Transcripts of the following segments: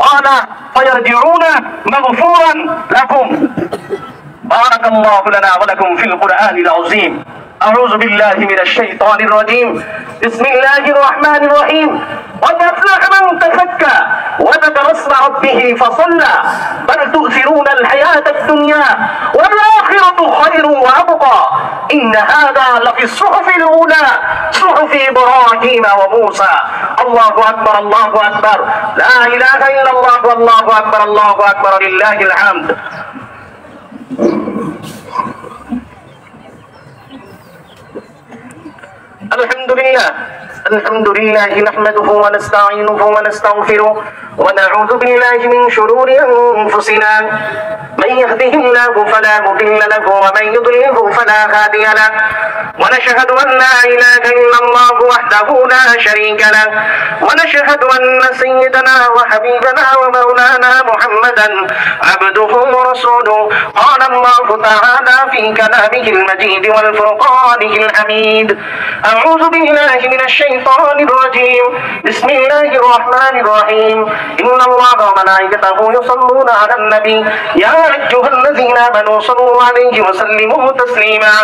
قال فيرجعون مغفورا لكم. بارك الله لنا ولكم في القرآن العظيم. أعوذ بالله من الشيطان الرجيم. بسم الله الرحمن الرحيم. قد أفلح من تزكى وذكر اسم ربه فصلى بل تؤثرون الحياة الدنيا والآخرة خير وأبقى إن هذا لفي الصحف الأولى صحف إبراهيم وموسى. الله أكبر الله أكبر لا إله إلا الله والله أكبر الله أكبر لله الحمد. الحمد لله نحمده ونستعينه ونستغفره ونعوذ بالله من شرور أنفسنا من يهده الله فلا مضل له ومن يضلله فلا هادي له ونشهد أن لا إله إلا الله وحده لا شريك له ونشهد أن سيدنا وحبيبنا ومولانا محمدا عبده ورسوله. قال الله تعالى في كلامه المجيد والفرقانه الحميد. أعوذ بالله من الشيطان الرجيم. بسم الله الرحمن الرحيم. إن الله وملائكته يصلون على النبي يا أيها الذين آمنوا صلوا عليه وسلموا تسليما.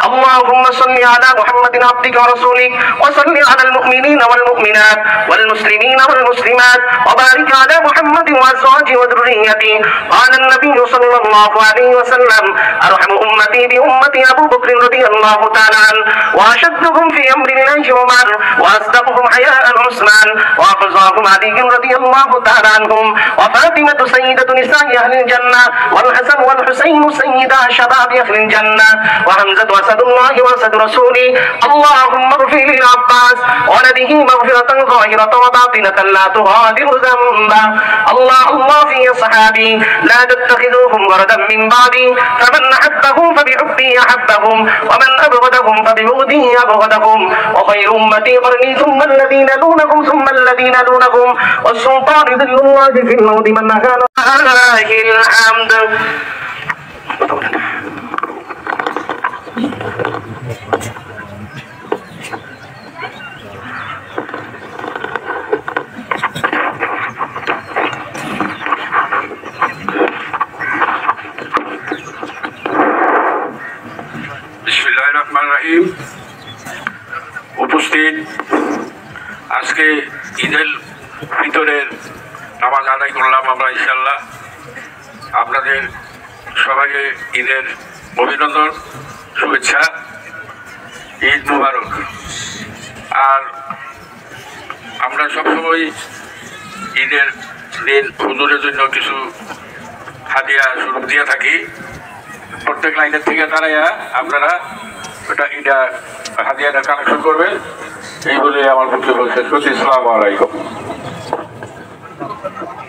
اللهم صل على محمد عبدك ورسولك وصل على المؤمنين والمؤمنات والمسلمين والمسلمات وبارك على محمد وأزواجه وذريته. قال النبي صلى الله عليه وسلم أرحم أمتي بأمتي أبو بكر رضي الله تعالى عنه وأشدهم في أمر الله عمر وأصدقهم حياء عثمان وأفضلهم علي رضي الله تعالى عنهم وفاطمة سيدة نساء أهل الجنة والحسن والحسين سيدا شباب أهل الجنة وحمزة أسد الله وأسد رسوله. اللهم اغفر للعباس ولده مغفرة ظاهرة وباطنة لا تغادر ذنبا. الله في أصحابي لا تتخذوهم غردا من بعدي فمن أحبهم فبحبي أحبهم ومن أبغضهم فببغضي أبغضهم وخير أمتي قرني ثم الذين دونهم ثم الذين دونهم والسلطان ذل الله في الموت من كان لله الحمد. বিসমিল্লাহির রহমানির রহিম। উপস্থিত আজকে ঈদের ফিতরের নামাজ আদায় করলাম আমরা ইনশাল্লাহ। আপনাদের সবাইকে ঈদের অভিনন্দন, শুভেচ্ছা, ঈদ মুবারক। আর আমরা সবসময় ঈদের দিন হুজুরের জন্য কিছু হাদিয়া স্বরূপ দিয়ে থাকি। প্রত্যেক লাইনের থেকে দাঁড়াইয়া আপনারা এটা হাদিয়াটা কালেকশন করবেন, এই বলে আমার বক্তব্য শেষ করছি। আসসালামু আলাইকুম।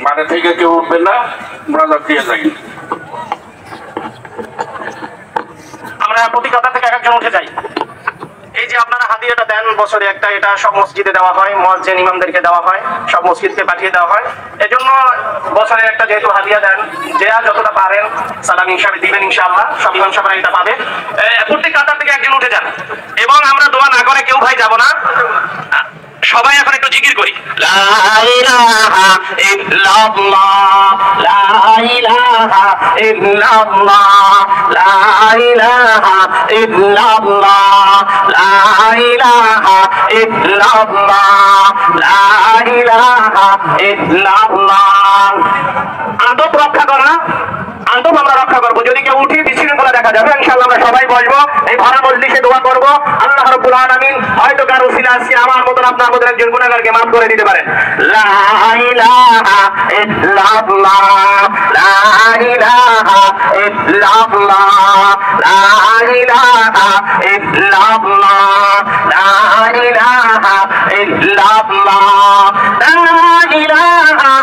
মানে থেকে কেউ উঠবেন না, মোনাজাত দিয়ে যাই। আমরা প্রতি কাতার থেকে একজন উঠে যাই। এই যে আপনারা হাদিয়াটা দেন বছরে একটা, এটা সব মসজিদে দেওয়া হয়, মুয়াজ্জিন ইমামদেরকে দেওয়া হয়, সব মসজিদকে পাঠিয়ে দেওয়া হয়। এজন্য বছরে একটা যেহেতু হাদিয়া দেন, যে যতটা পারেন সালামি হিসাবে দিবেন ইনশাআল্লাহ। সব ইমাম সাহেবরা এটা পাবে। প্রত্যেক কাতার থেকে একজন উঠে যান এবং আমরা দোয়া না করে কেউ ভাই যাব না। সবাই এখন একটু জিকির করি, লা ইলাহা ইল্লাল্লাহ লা ইলাহা ইল্লাল্লাহ লা ইলাহা ইল্লাল্লাহ লা ইলাহা ইল্লাল্লাহ লা ইলাহা ইল্লাল্লাহ। আদব রক্ষা করা, আদব আমরা রক্ষা করবো। যদি কেউ উঠি বিশৃঙ্খলা দেখা যাবে, ইনশাআল্লাহ আমরা সবাই বসবো, এই ভরা মজলিসে দোয়া করবো। আল্লাহ রাব্বুল আলামিন হয়তো কারো উসিলা আজকে আমার মতন আপনার মতন একজন গুনাহগারকে মাফ করে দিতে পারেন। লা ইলাহা ইল্লাল্লাহ লা ইলাহা ইল্লাল্লাহ লা ইলাহা ইল্লাল্লাহ লা ইলাহা ইল্লাল্লাহ লা ইলাহা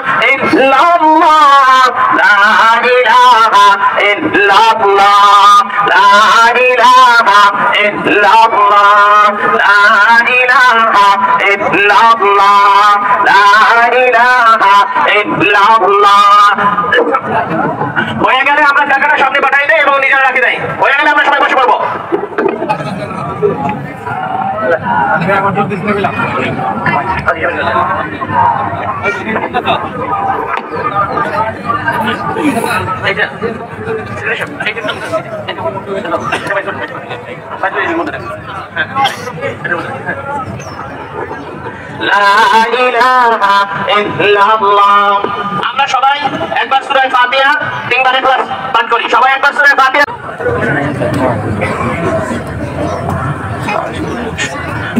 ইল্লাল্লাহ লা ইলাহা ইল্লাল্লাহ লা ইলাহা ইল্লাল্লাহ লা ইলাহা ইল্লাল্লাহ লা ইলাহা ইল্লাল্লাহ। হয়ে গেলে আমরা টাকাটা সামনে পাঠাই দেয় এবং নিজেরা রাখি দেয়। হয়ে গেলে আমরা সবাই বসে পড়বো। আমরা সবাই একবার সূরা ফাতিহা তিনবারে পাঠ করি। সবাই একবার সূরা ফাতিহা।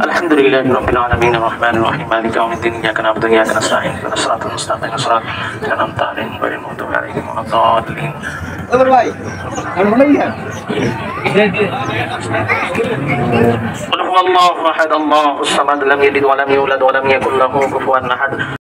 الحمد لله رب العالمين الرحمن الرحيم مالك يوم الدين اياك نعبد واياك نستعين اهدنا الصراط المستقيم صراط الذين انعمت عليهم غير المغضوب عليهم ولا الضالين. قل هو الله احد الله الصمد لم يلد ولم يولد ولم يكن له كفوا احد.